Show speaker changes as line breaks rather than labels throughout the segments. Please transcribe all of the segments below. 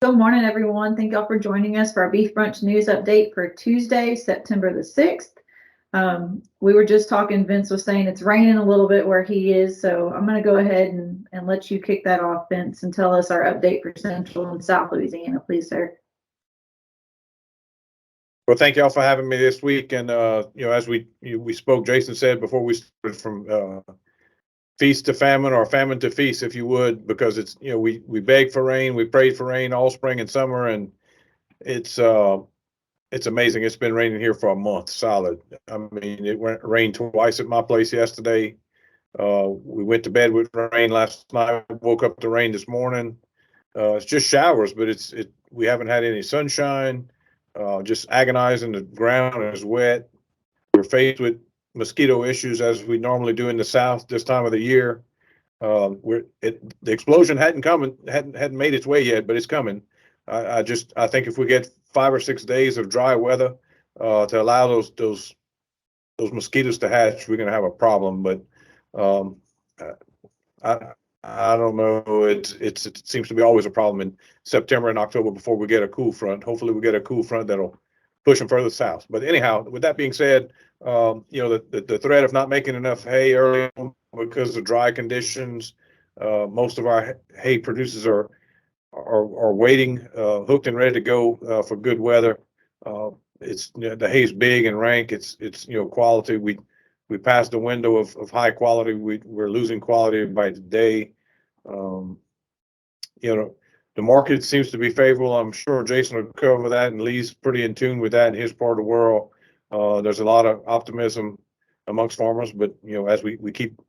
Good morning, everyone. Thank y'all for joining us for our Beef Brunch News Update for Tuesday, September the 6th. We were just talking, Vince was saying it's raining a little bit where he is, so I'm going to go ahead and let you kick that off, Vince, and tell us our update for Central and South Louisiana, please, sir.
Well, thank y'all for having me this week. And, as we spoke, Jason said before we started, from feast to famine, or famine to feast, if you would, because it's, we begged for rain, we prayed for rain all spring and summer, and it's amazing. It's been raining here for a month solid. I mean, it rained twice at my place yesterday. We went to bed with rain last night, woke up to rain this morning. It's just showers, but we haven't had any sunshine. Just agonizing. The ground is wet. We're faced with mosquito issues as we normally do in the South this time of the year. The explosion hadn't made its way yet, but it's coming. I think if we get 5 or 6 days of dry weather to allow those mosquitoes to hatch, we're going to have a problem. But I don't know. It seems to be always a problem in September and October before we get a cool front. Hopefully, we get a cool front that'll push them further south. But anyhow, with that being said, the threat of not making enough hay early on because of dry conditions, most of our hay producers are waiting, hooked and ready to go for good weather. The hay's big and rank. It's quality. We passed the window of high quality. We're losing quality by the day. The market seems to be favorable. I'm sure Jason will cover that, and Lee's pretty in tune with that in his part of the world. There's a lot of optimism amongst farmers, but as we keep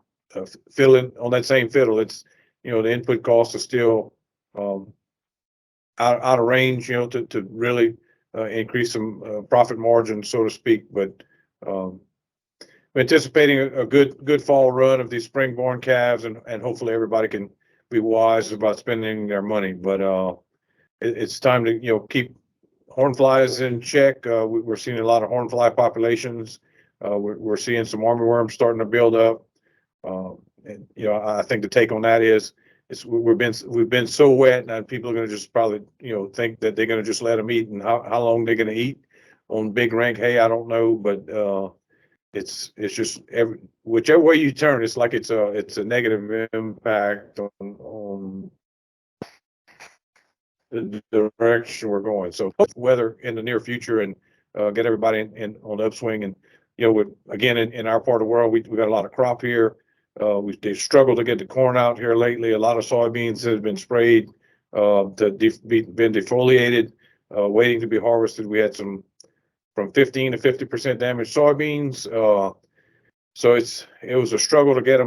fiddling on that same fiddle, it's the input costs are still out of range, to really increase some profit margin, so to speak. But we're anticipating a good fall run of these spring-born calves, and hopefully everybody can be wise about spending their money. But it's time to keep horn flies in check. We're seeing a lot of horn fly populations. We're seeing some armyworms starting to build up. And I think the take on that is we've been so wet, and people are going to just probably think that they're going to just let them eat, and how long they're going to eat on big rank hay, I don't know. But it's just whichever way you turn, it's like it's a negative impact on the direction we're going. So weather in the near future, and get everybody in on the upswing. And again, in our part of the world, we got a lot of crop here. They've struggled to get the corn out here lately. A lot of soybeans have been sprayed, been defoliated, waiting to be harvested. We had some from 15 to 50% damaged soybeans. So it was a struggle to get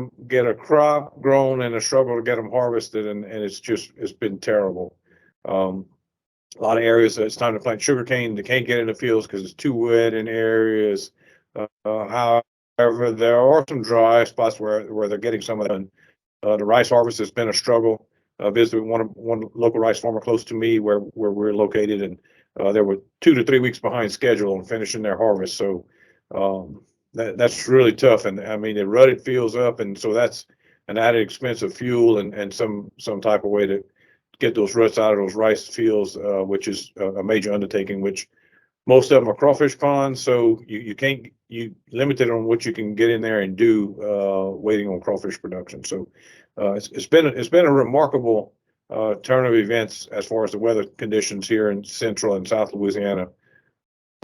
a crop grown, and a struggle to get them harvested, and it's been terrible. A lot of areas it's time to plant sugarcane. They can't get in the fields because it's too wet in areas. However, there are some dry spots where they're getting some of that. The rice harvest has been a struggle. Visited one local rice farmer close to me where we're located, and they were 2 to 3 weeks behind schedule on finishing their harvest. So that's really tough. And I mean, it rutted fields up, and so that's an added expense of fuel and some type of way to get those ruts out of those rice fields, which is a major undertaking, which most of them are crawfish ponds, so you limited on what you can get in there and do, waiting on crawfish production. So it's been a remarkable turn of events as far as the weather conditions here in Central and South Louisiana.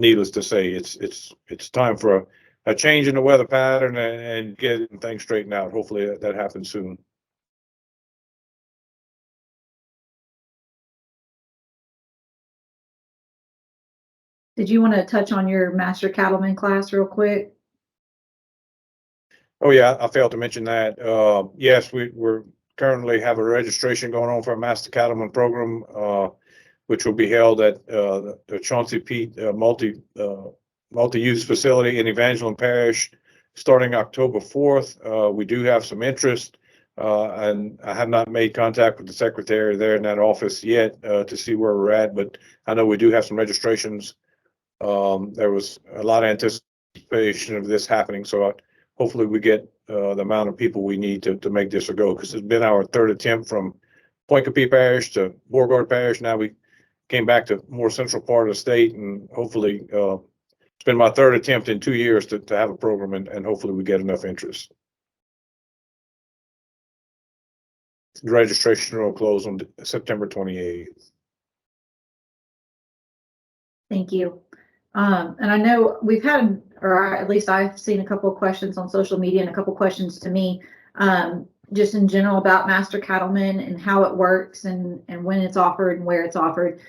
Needless to say, it's time for a change in the weather pattern and getting things straightened out. Hopefully that happens soon.
Did you want to touch on your Master Cattleman class real quick?
Oh yeah, I failed to mention that. Yes, we're currently have a registration going on for a Master Cattleman program, which will be held at the Chauncey Pete multi-use facility in Evangeline Parish, starting October 4th. We do have some interest, and I have not made contact with the secretary there in that office yet to see where we're at, but I know we do have some registrations. There was a lot of anticipation of this happening, so hopefully we get the amount of people we need to make this a go, because it's been our third attempt from Point Capee Parish to Beauregard Parish. Now we came back to more central part of the state, and hopefully it's been my third attempt in 2 years to have a program, and hopefully we get enough interest. The registration will close on September 28th.
Thank you. And I know we've had, or at least I've seen a couple of questions on social media and a couple of questions to me, just in general about Master Cattleman and how it works and when it's offered and where it's offered.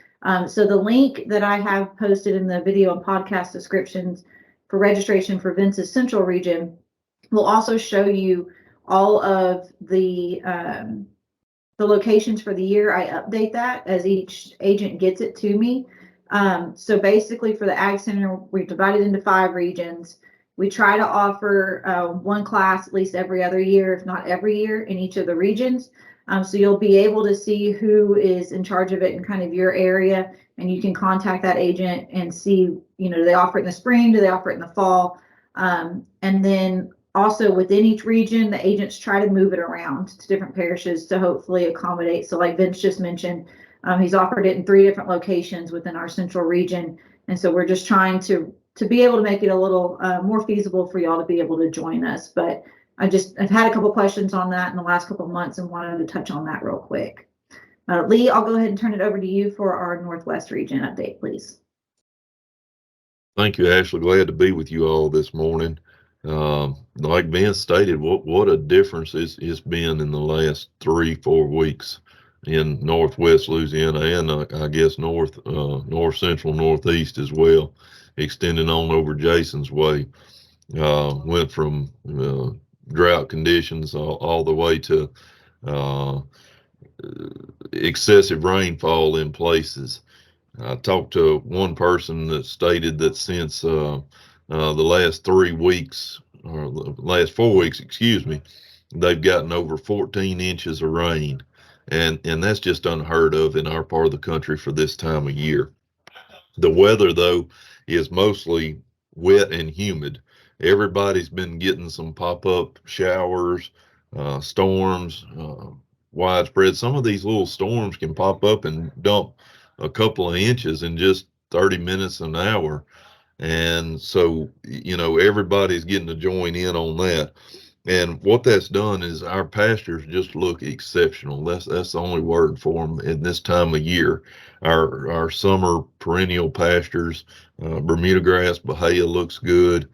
So the link that I have posted in the video and podcast descriptions for registration for Vince's Central region will also show you all of the locations for the year. I update that as each agent gets it to me. So basically for the Ag Center, we've divided into 5 regions. We try to offer one class at least every other year, if not every year, in each of the regions. So you'll be able to see who is in charge of it in kind of your area, and you can contact that agent and see, do they offer it in the spring? Do they offer it in the fall? And then also within each region, the agents try to move it around to different parishes to hopefully accommodate. So like Vince just mentioned, he's offered it in 3 different locations within our central region. And so we're just trying to be able to make it a little more feasible for y'all to be able to join us. But I've had a couple questions on that in the last couple of months and wanted to touch on that real quick. Lee, I'll go ahead and turn it over to you for our Northwest region update, please.
Thank you, Ashley. Glad to be with you all this morning. Like Vince stated, what a difference it's been in the last 3-4 weeks in Northwest Louisiana, and I guess North Central, Northeast as well, extending on over Jason's way. Went from drought conditions all the way to excessive rainfall in places. I talked to one person that stated that since the last 3 weeks, or the last 4 weeks, excuse me, they've gotten over 14 inches of rain. And that's just unheard of in our part of the country for this time of year. The weather, though, is mostly wet and humid. Everybody's been getting some pop-up showers, storms, widespread. Some of these little storms can pop up and dump a couple of inches in just 30 minutes an hour. And so, everybody's getting to join in on that. And what that's done is our pastures just look exceptional. That's the only word for them in this time of year. Our summer perennial pastures, Bermuda grass, Bahia looks good.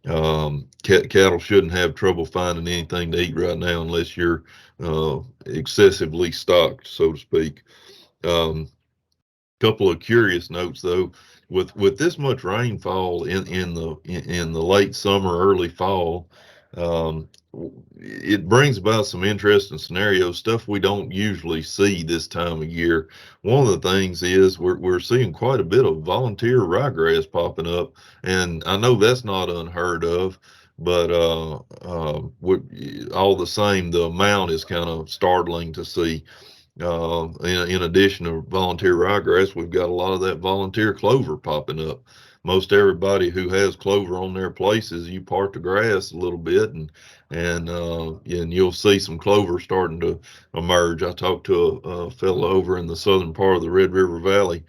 Cattle shouldn't have trouble finding anything to eat right now unless you're excessively stocked, so to speak. Couple of curious notes though, with this much rainfall in the late summer, early fall, it brings about some interesting scenarios, stuff we don't usually see this time of year. One of the things is we're seeing quite a bit of volunteer ryegrass popping up, and I know that's not unheard of, but all the same, the amount is kind of startling to see. In addition to volunteer ryegrass, we've got a lot of that volunteer clover popping up. Most everybody who has clover on their places, you part the grass a little bit, and you'll see some clover starting to emerge. I talked to a fellow over in the southern part of the Red River Valley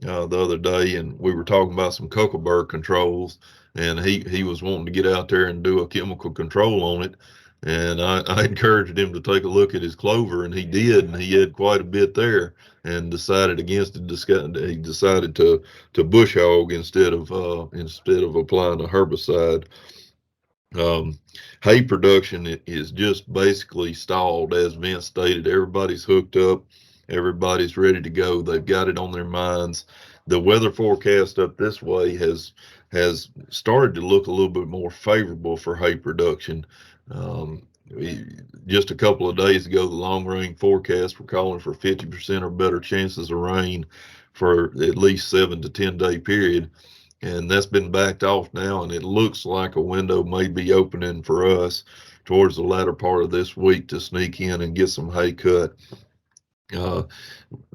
the other day, and we were talking about some cocklebur controls, and he was wanting to get out there and do a chemical control on it. And I encouraged him to take a look at his clover, and he did, and he had quite a bit there, and decided against it. He decided to bush hog instead of applying a herbicide. Hay production is just basically stalled, as Vince stated. Everybody's hooked up, everybody's ready to go. They've got it on their minds. The weather forecast up this way has started to look a little bit more favorable for hay production. Just a couple of days ago, the long range forecast were calling for 50% or better chances of rain for at least 7 to 10 day period. And that's been backed off now, and it looks like a window may be opening for us towards the latter part of this week to sneak in and get some hay cut.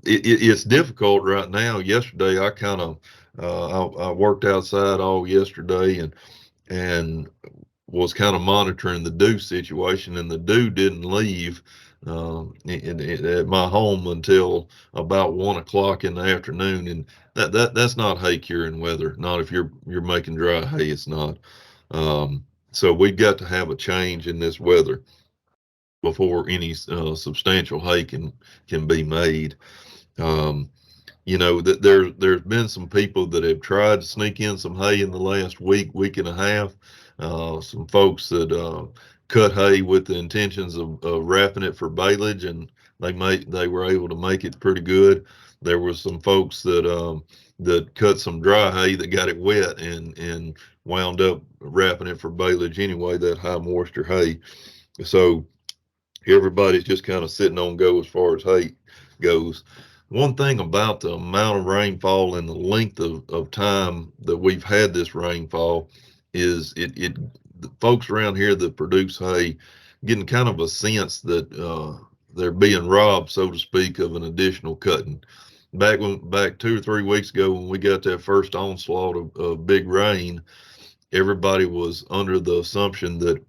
It's difficult right now. Yesterday, I worked outside all yesterday, and was kind of monitoring the dew situation, and the dew didn't leave at my home until about 1 o'clock in the afternoon, and that's not hay curing weather. Not if you're making dry hay, it's not. So we've got to have a change in this weather before any substantial hay can be made. That there's been some people that have tried to sneak in some hay in the last week and a half. Some folks that cut hay with the intentions of wrapping it for baleage, and they were able to make it pretty good. There were some folks that cut some dry hay that got it wet and wound up wrapping it for baleage anyway, that high moisture hay. So everybody's just kind of sitting on go as far as hay goes. One thing about the amount of rainfall and the length of time that we've had this rainfall is the folks around here that produce hay getting kind of a sense that they're being robbed, so to speak, of an additional cutting. Back 2 or 3 weeks ago, when we got that first onslaught of big rain, everybody was under the assumption that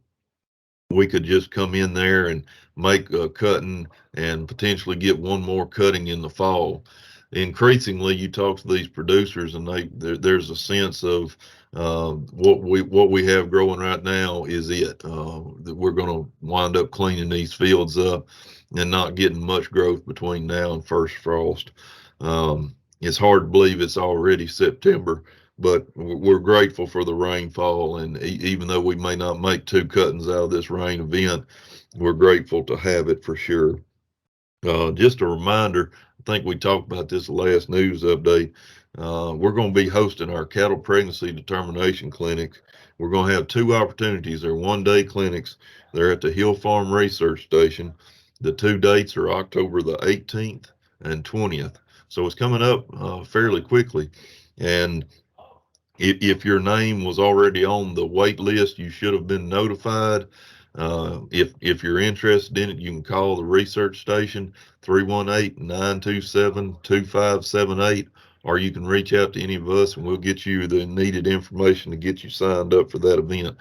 we could just come in there and make a cutting and potentially get one more cutting in the fall. Increasingly, you talk to these producers, and there's a sense of what we have growing right now is it. That we're going to wind up cleaning these fields up and not getting much growth between now and first frost. It's hard to believe it's already September, but we're grateful for the rainfall, and even though we may not make 2 cuttings out of this rain event, we're grateful to have it for sure. Just a reminder, I think we talked about this last news update. We're going to be hosting our cattle pregnancy determination clinics. We're going to have 2 opportunities. They're 1-day clinics. They're at the Hill Farm Research Station. The 2 dates are October the 18th and 20th. So it's coming up fairly quickly. And if your name was already on the wait list, you should have been notified. If you're interested in it, you can call the research station, 318-927-2578, or you can reach out to any of us and we'll get you the needed information to get you signed up for that event.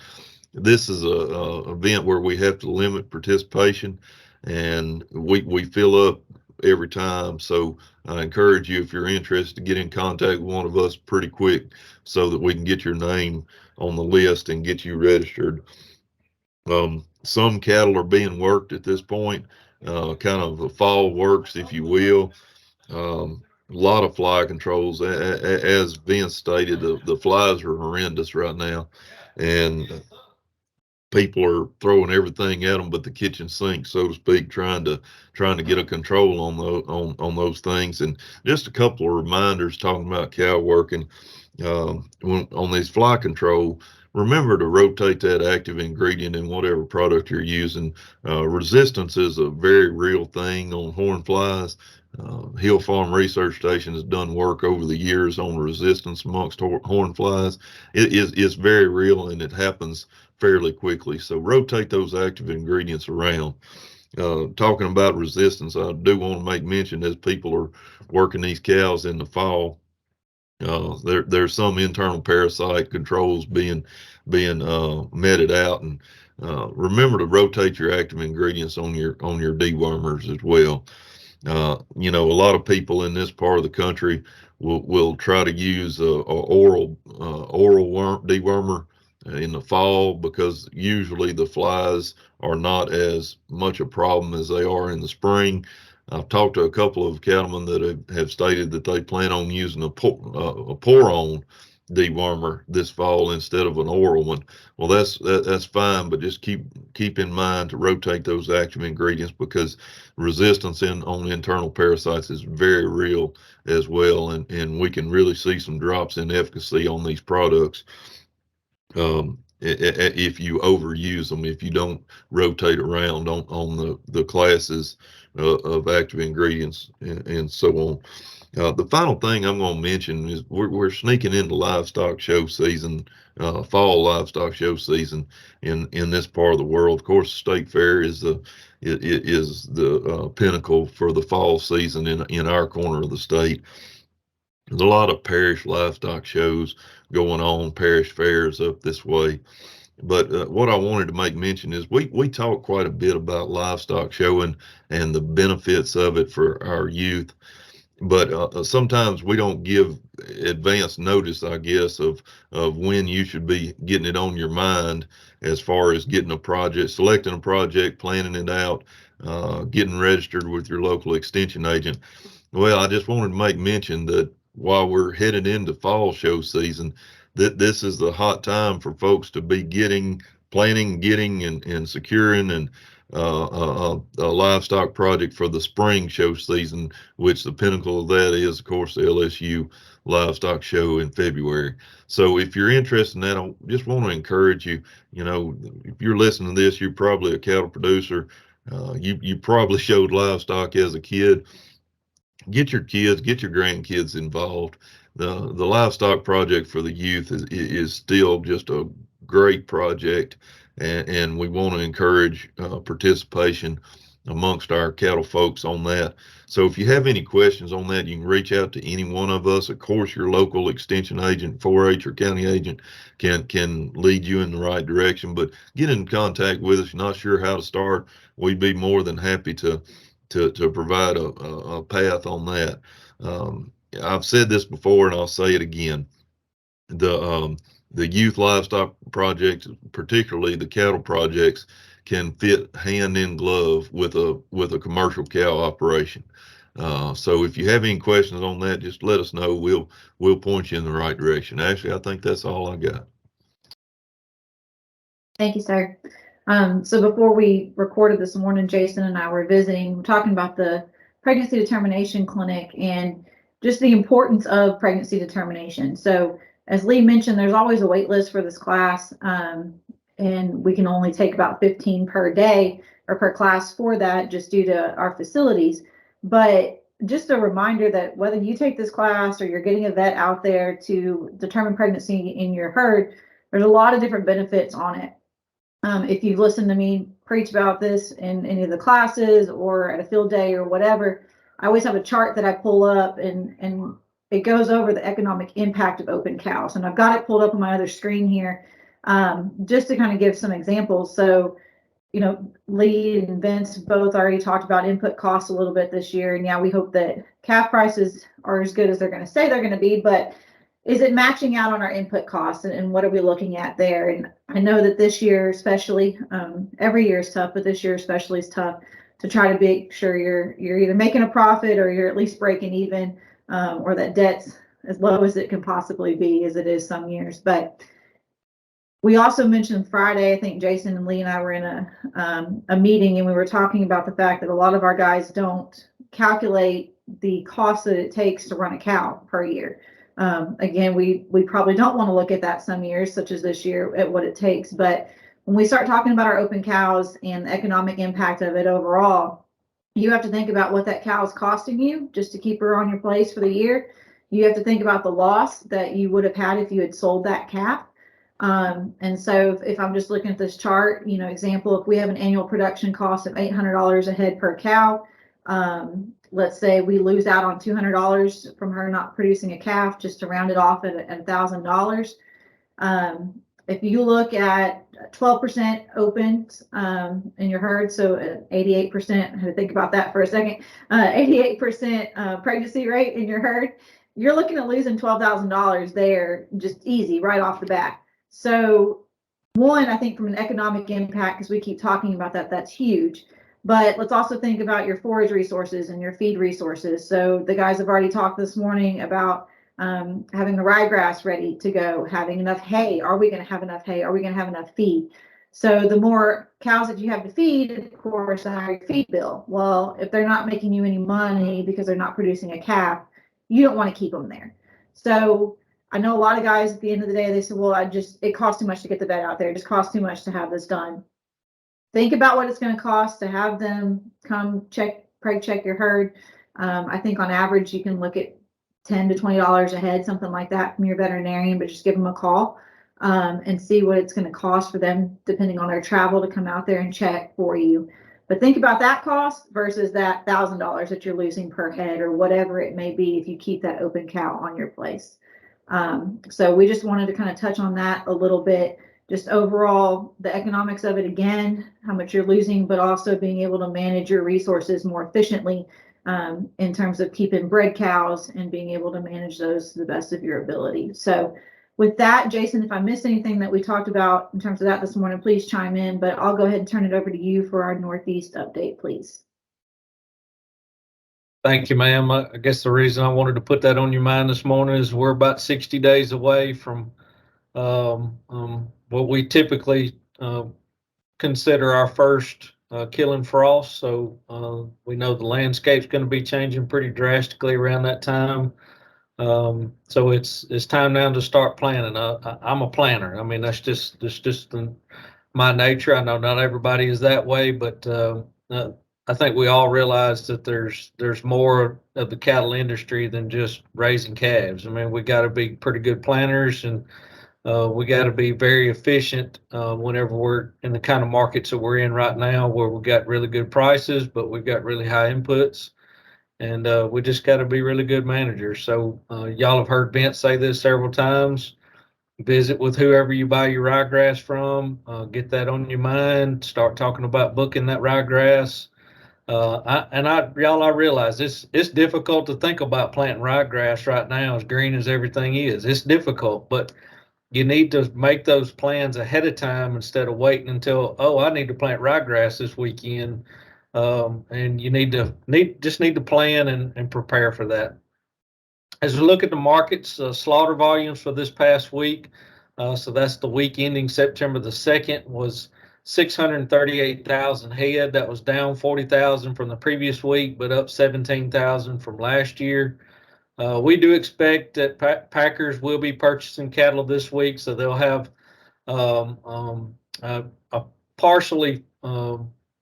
This is a event where we have to limit participation, and we fill up every time. So I encourage you, if you're interested, to get in contact with one of us pretty quick so that we can get your name on the list and get you registered. Some cattle are being worked at this point, kind of the fall works, if you will. A lot of fly controls. As Vince stated, the flies are horrendous right now, and people are throwing everything at them but the kitchen sink, so to speak, trying to get a control on those things. And just a couple of reminders talking about cow working. On these fly control, remember to rotate that active ingredient in whatever product you're using. Resistance is a very real thing on horn flies. Hill Farm Research Station has done work over the years on resistance amongst horn flies. It's very real, and it happens fairly quickly. So rotate those active ingredients around. Talking about resistance, I do want to make mention, as people are working these cows in the fall, there's some internal parasite controls being meted out, and remember to rotate your active ingredients on your dewormers as well. A lot of people in this part of the country will try to use a oral dewormer in the fall, because usually the flies are not as much a problem as they are in the spring. I've talked to a couple of cattlemen that have stated that they plan on using a pour-on dewormer this fall instead of an oral one. Well, that's fine, but just keep in mind to rotate those active ingredients, because resistance on internal parasites is very real as well, and we can really see some drops in efficacy on these products if you overuse them, if you don't rotate around on the classes of active ingredients and so on. The final thing I'm going to mention is we're sneaking into livestock show season, fall livestock show season in this part of the world. Of course, the state fair is the pinnacle for the fall season in our corner of the state. There's a lot of parish livestock shows going on, parish fairs up this way. But what I wanted to make mention is we talk quite a bit about livestock showing and the benefits of it for our youth. But sometimes we don't give advance notice, I guess, of when you should be getting it on your mind as far as getting a project, selecting a project, planning it out, getting registered with your local extension agent. Well, I just wanted to make mention that while we're headed into fall show season, that this is the hot time for folks to be planning, getting, and securing a livestock project for the spring show season, which the pinnacle of that is, of course, the LSU Livestock Show in February. So if you're interested in that, I just want to encourage you. You know, if you're listening to this, you're probably a cattle producer. You probably showed livestock as a kid. Get your kids, get your grandkids involved. The livestock project for the youth is still just a great project, and we want to encourage participation amongst our cattle folks on that. So if you have any questions on that, you can reach out to any one of us. Of course, your local extension agent, 4-H or county agent can lead you in the right direction, but get in contact with us. You're not sure how to start, we'd be more than happy to provide a path on that. I've said this before and I'll say it again. The youth livestock projects, particularly the cattle projects, can fit hand in glove with a commercial cow operation. So if you have any questions on that, just let us know. We'll point you in the right direction. Actually, I think that's all I got.
Thank you, sir. So before we recorded this morning, Jason and I were visiting, we're talking about the pregnancy determination clinic and just the importance of pregnancy determination. So as Lee mentioned, there's always a wait list for this class, and we can only take about 15 per day or per class for that just due to our facilities. But just a reminder that whether you take this class or you're getting a vet out there to determine pregnancy in your herd, there's a lot of different benefits on it. If you've listened to me preach about this in any of the classes or at a field day or whatever, I always have a chart that I pull up and it goes over the economic impact of open cows. And I've got it pulled up on my other screen here just to kind of give some examples. So, you know, Lee and Vince both already talked about input costs a little bit this year. And yeah, we hope that calf prices are as good as they're going to say they're going to be, but is it matching out on our input costs and what are we looking at there? And I know that this year, especially, every year is tough, but this year especially is tough to try to make sure you're either making a profit or you're at least breaking even, or that debt's as low as it can possibly be, as it is some years. But we also mentioned Friday, I think Jason and Lee and I were in a meeting and we were talking about the fact that a lot of our guys don't calculate the cost that it takes to run a cow per year. Again, we probably don't want to look at that some years, such as this year, at what it takes. But when we start talking about our open cows and the economic impact of it overall, you have to think about what that cow is costing you just to keep her on your place for the year. You have to think about the loss that you would have had if you had sold that calf. And so if I'm just looking at this chart, you know, example, if we have an annual production cost of $800 a head per cow, let's say we lose out on $200 from her not producing a calf, just to round it off at $1,000. If you look at 12% opens in your herd, so 88%, I had to think about that for a second, 88% pregnancy rate in your herd, you're looking at losing $12,000 there, just easy, right off the bat. So one, I think from an economic impact, because we keep talking about that, that's huge. But let's also think about your forage resources and your feed resources. So the guys have already talked this morning about having the ryegrass ready to go, having enough hay. Are we going to have enough hay? Are we going to have enough feed? So the more cows that you have to feed, of course, the higher your feed bill. Well, if they're not making you any money because they're not producing a calf, you don't want to keep them there. So I know a lot of guys at the end of the day, they say, well, it costs too much to get the vet out there. It just costs too much to have this done. Think about what it's going to cost to have them come check your herd. I think on average, you can look at $10 to $20 a head, something like that from your veterinarian, but just give them a call and see what it's going to cost for them, depending on their travel, to come out there and check for you. But think about that cost versus that $1,000 that you're losing per head or whatever it may be if you keep that open cow on your place. So we just wanted to kind of touch on that a little bit, just overall the economics of it again, how much you're losing, but also being able to manage your resources more efficiently in terms of keeping bred cows and being able to manage those to the best of your ability. So with that, Jason, if I missed anything that we talked about in terms of that this morning, please chime in, but I'll go ahead and turn it over to you for our Northeast update, please.
Thank you, ma'am. I guess the reason I wanted to put that on your mind this morning is we're about 60 days away from what we typically consider our first killing frost. So we know the landscape's going to be changing pretty drastically around that time. So it's time now to start planning. I'm a planner. I mean, that's just my nature. I know not everybody is that way, but I think we all realize that there's more of the cattle industry than just raising calves. I mean, we got to be pretty good planners, and we got to be very efficient whenever we're in the kind of markets that we're in right now, where we've got really good prices, but we've got really high inputs. And we just got to be really good managers. So y'all have heard Vince say this several times. Visit with whoever you buy your ryegrass from. Get that on your mind. Start talking about booking that ryegrass. I realize it's difficult to think about planting ryegrass right now, as green as everything is. It's difficult, but you need to make those plans ahead of time instead of waiting until, oh, I need to plant ryegrass this weekend. And you need to plan and prepare for that. As we look at the markets, slaughter volumes for this past week, so that's the week ending September the 2nd, was 638,000 head. That was down 40,000 from the previous week, but up 17,000 from last year. We do expect that packers will be purchasing cattle this week, so they'll have a partially.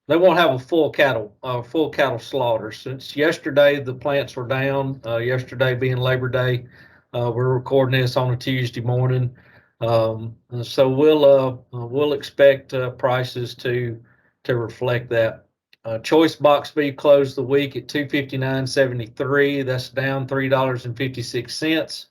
They won't have a full cattle slaughter. Since yesterday the plants were down. Yesterday being Labor Day, we're recording this on a Tuesday morning, so we'll expect prices to reflect that. Choice box beef closed the week at $259.73. That's down $3.56,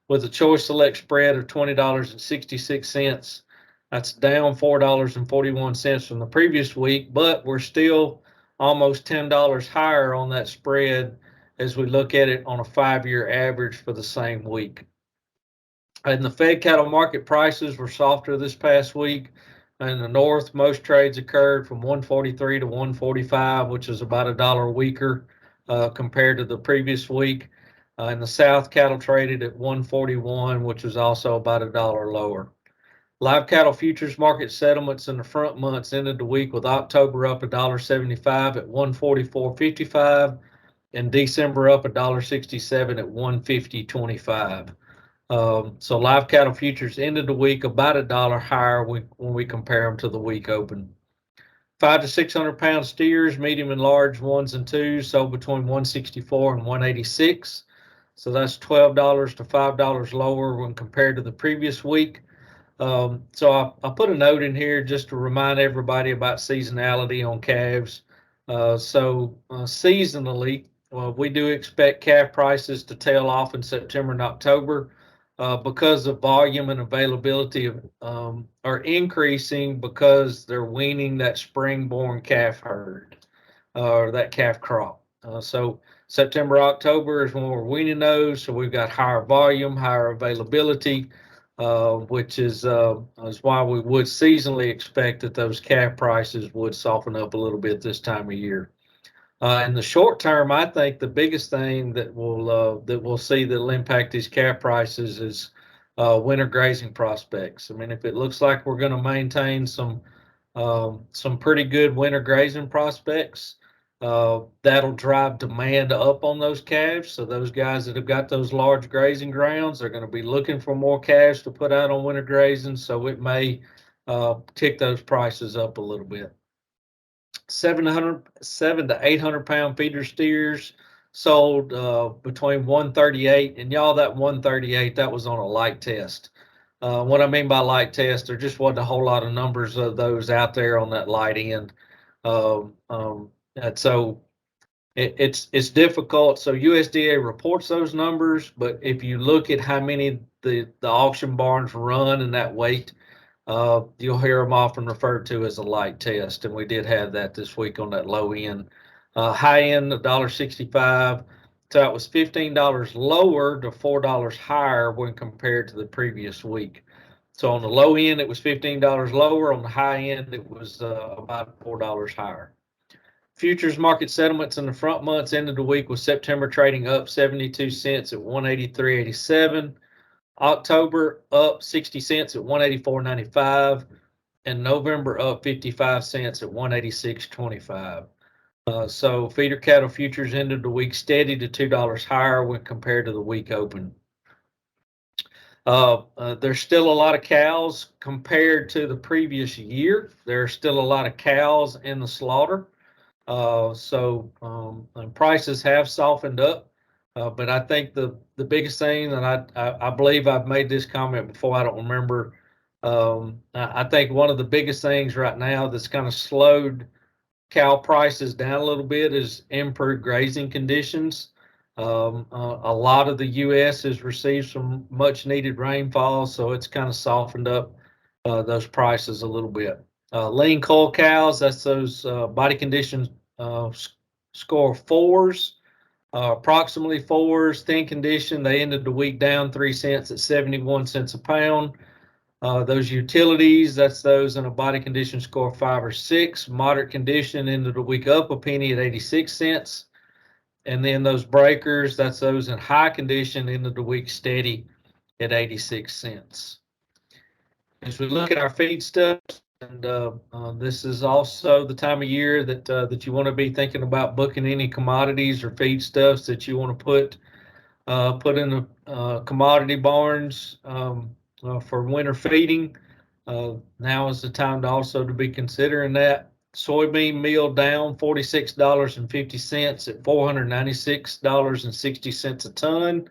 with a choice select spread of $20.66. That's down $4.41 from the previous week, but we're still almost $10 higher on that spread as we look at it on a 5-year average for the same week. In the fed cattle market, prices were softer this past week. In the north, most trades occurred from 143 to 145, which is about $1 weaker compared to the previous week. In the south, cattle traded at 141, which was also about $1 lower. Live cattle futures market settlements in the front months ended the week with October up $1.75 at 144.55, and December up $1.67 at 150.25. So live cattle futures ended the week about $1 higher when we compare them to the week open. 500 to 600 pound steers, medium and large ones and twos, sold between 164 and 186. So that's $12 to $5 lower when compared to the previous week. So I put a note in here just to remind everybody about seasonality on calves. Seasonally, we do expect calf prices to tail off in September and October because of volume and availability are increasing because they're weaning that spring-born calf herd or that calf crop. So September, October is when we're weaning those. So we've got higher volume, higher availability. Which is why we would seasonally expect that those calf prices would soften up a little bit this time of year. In the short term, I think the biggest thing that we'll see that'll impact these calf prices is winter grazing prospects. I mean, if it looks like we're going to maintain some pretty good winter grazing prospects, that'll drive demand up on those calves. So those guys that have got those large grazing grounds are going to be looking for more calves to put out on winter grazing. So it may tick those prices up a little bit. 700 to 800 pound feeder steers sold between 138 and y'all, that 138, that was on a light test. What I mean by light test, there just wasn't a whole lot of numbers of those out there on that light end. And so it's difficult. So USDA reports those numbers, but if you look at how many the auction barns run and that weight, You'll hear them often referred to as a light test, and we did have that this week on that low end. High end, $1.65. So it was $15 lower to $4 higher when compared to the previous week. So on the low end, it was $15 lower. On the high end, it was about $4 higher. Futures market settlements in the front months ended the week with September trading up 72 cents at 183.87. October up 60 cents at 184.95, and November up 55 cents at 186.25. So feeder cattle futures ended the week steady to $2 higher when compared to the week open. There's still a lot of cows compared to the previous year. There's still a lot of cows in the slaughter. Prices have softened up. But I think the biggest thing, and I believe I've made this comment before, I don't remember. I think one of the biggest things right now that's kind of slowed cow prices down a little bit is improved grazing conditions. A lot of the U.S. has received some much needed rainfall, so it's kind of softened up those prices a little bit. Lean cull cows, that's those body condition score 4s. Approximately 4s, thin condition, they ended the week down 3 cents at 71 cents a pound. Those utilities, that's those in a body condition score 5 or 6. Moderate condition ended the week up a penny at 86 cents. And then those breakers, that's those in high condition, ended the week steady at 86 cents. As we look at our feedstuffs, and this is also the time of year that you want to be thinking about booking any commodities or feedstuffs that you want to put in the commodity barns for winter feeding. Now is the time to also to be considering that. Soybean meal down $46.50 at $496.60 a ton.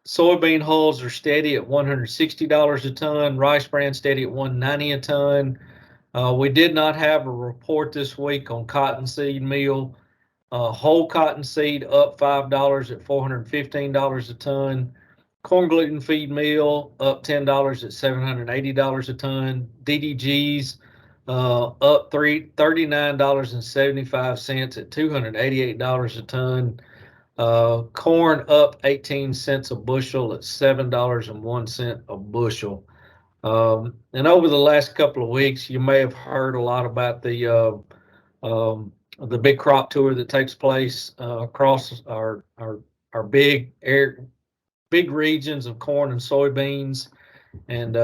Soybean hulls are steady at $160 a ton. Rice bran steady at $190 a ton. We did not have a report this week on cottonseed meal. Whole cottonseed up $5 at $415 a ton. Corn gluten feed meal up $10 at $780 a ton. DDGs up $39.75 at $288 a ton. Corn up 18 cents a bushel at $7.01 a bushel. And over the last couple of weeks, you may have heard a lot about the big crop tour that takes place across our big regions of corn and soybeans, and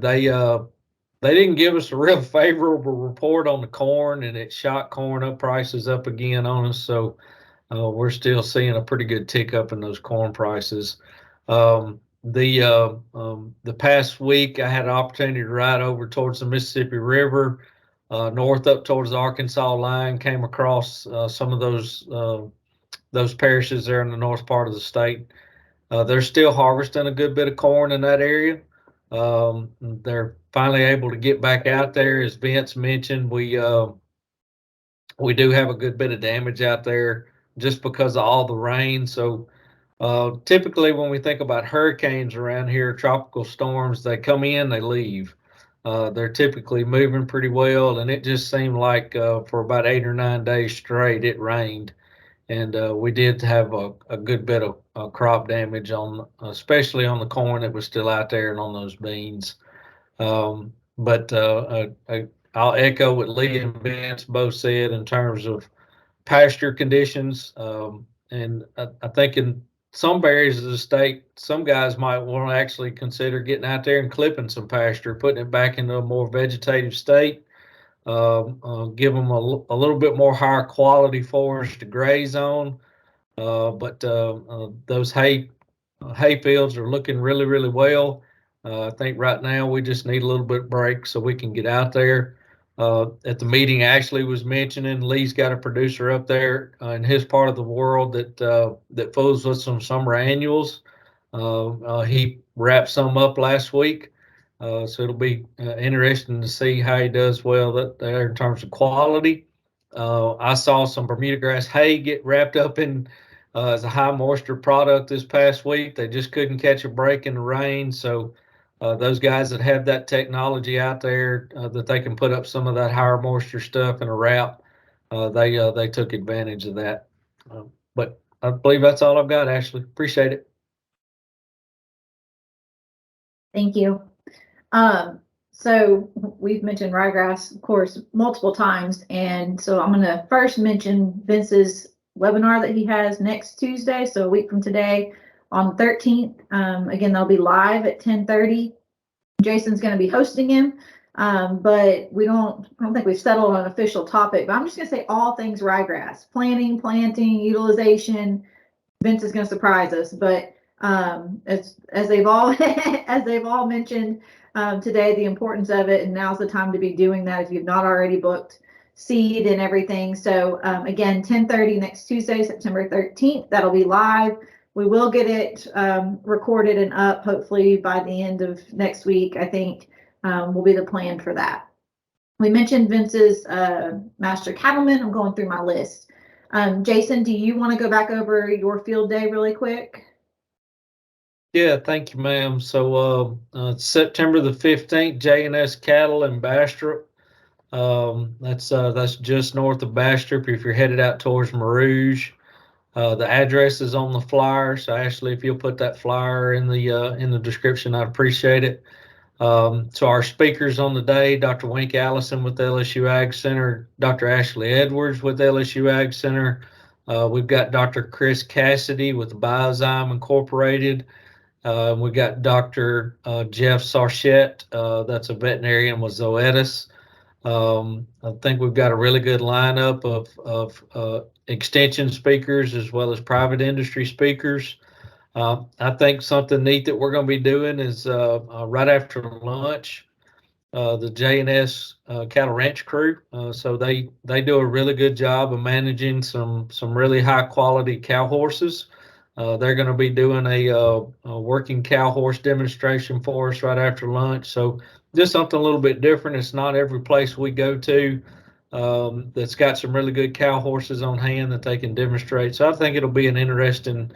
they didn't give us a real favorable report on the corn, and it shot corn up prices up again on us. So we're still seeing a pretty good tick up in those corn prices. The past week, I had an opportunity to ride over towards the Mississippi River, north up towards the Arkansas line, came across some of those parishes there in the north part of the state. They're still harvesting a good bit of corn in that area. They're finally able to get back out there. As Vince mentioned, we do have a good bit of damage out there just because of all the rain. So typically when we think about hurricanes around here, tropical storms, they come in, they leave. They're typically moving pretty well, and it just seemed like for about 8 or 9 days straight, it rained. And we did have a good bit of crop damage especially on the corn that was still out there and on those beans. But I'll echo what Lee and Vince both said in terms of pasture conditions. And I think in some areas of the state, some guys might want to actually consider getting out there and clipping some pasture, putting it back into a more vegetative state. Give them a little bit more higher quality forage to graze on. But those hay fields are looking really, really well. I think right now we just need a little bit of break so we can get out there. At the meeting, Ashley was mentioning Lee's got a producer up there in his part of the world that fools with some summer annuals. He wrapped some up last week. So it'll be interesting to see how he does well there in terms of quality. I saw some Bermuda grass hay get wrapped up in as a high moisture product this past week. They just couldn't catch a break in the rain. So those guys that have that technology out there that they can put up some of that higher moisture stuff in a wrap, they took advantage of that. But I believe that's all I've got, Ashley. Appreciate it.
Thank you. So we've mentioned ryegrass, of course, multiple times. And so I'm going to first mention Vince's webinar that he has next Tuesday. So a week from today on the 13th. Again, they'll be live at 10:30. Jason's going to be hosting him. But I don't think we've settled on an official topic, but I'm just going to say all things ryegrass, planting, utilization. Vince is going to surprise us, but as they've all as they've all mentioned today, the importance of it, and now's the time to be doing that if you've not already booked seed and everything. So again, 10:30 next Tuesday, September 13th. That'll be live. We will get it recorded and up hopefully by the end of next week. I think will be the plan for that. We mentioned Vince's Master Cattleman. I'm going through my list. Jason, do you want to go back over your field day really quick?
Yeah, thank you, ma'am. So September the 15th, J&S Cattle in Bastrop. That's just north of Bastrop if you're headed out towards Mer Rouge. The address is on the flyer. So Ashley, if you'll put that flyer in the description, I'd appreciate it. So our speakers on the day, Dr. Wink Allison with the LSU Ag Center, Dr. Ashley Edwards with LSU Ag Center. We've got Dr. Chris Cassidy with Biozyme Incorporated. We've got Dr. Jeff Sarchette, that's a veterinarian with Zoetis. I think we've got a really good lineup of extension speakers as well as private industry speakers. I think something neat that we're going to be doing is right after lunch, the J&S Cattle Ranch crew. So they do a really good job of managing some really high quality cow horses. They're going to be doing a working cow horse demonstration for us right after lunch. So just something a little bit different. It's not every place we go to that's got some really good cow horses on hand that they can demonstrate. So I think it'll be an interesting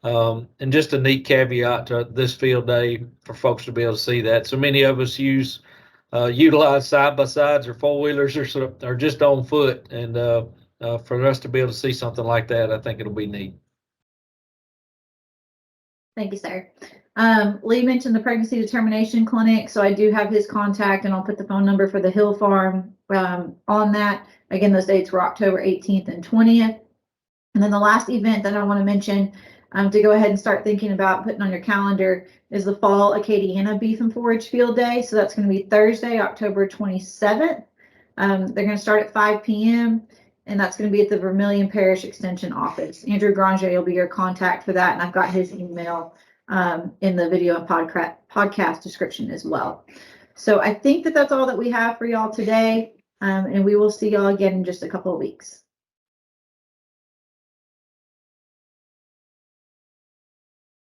and just a neat caveat to this field day for folks to be able to see that. So many of us utilize side-by-sides or four-wheelers or just on foot. And for us to be able to see something like that, I think it'll be neat.
Thank you, sir. Lee mentioned the pregnancy determination clinic, so I do have his contact, and I'll put the phone number for the Hill Farm on that. Again, those dates were October 18th and 20th. And then the last event that I want to mention to go ahead and start thinking about putting on your calendar is the Fall Acadiana Beef and Forage Field Day. So that's going to be Thursday, October 27th. They're going to start at 5 p.m. and that's going to be at the Vermillion Parish Extension Office. Andrew Granger will be your contact for that, and I've got his email in the video and podcast description as well. So I think that that's all that we have for y'all today, and we will see y'all again in just a couple of weeks.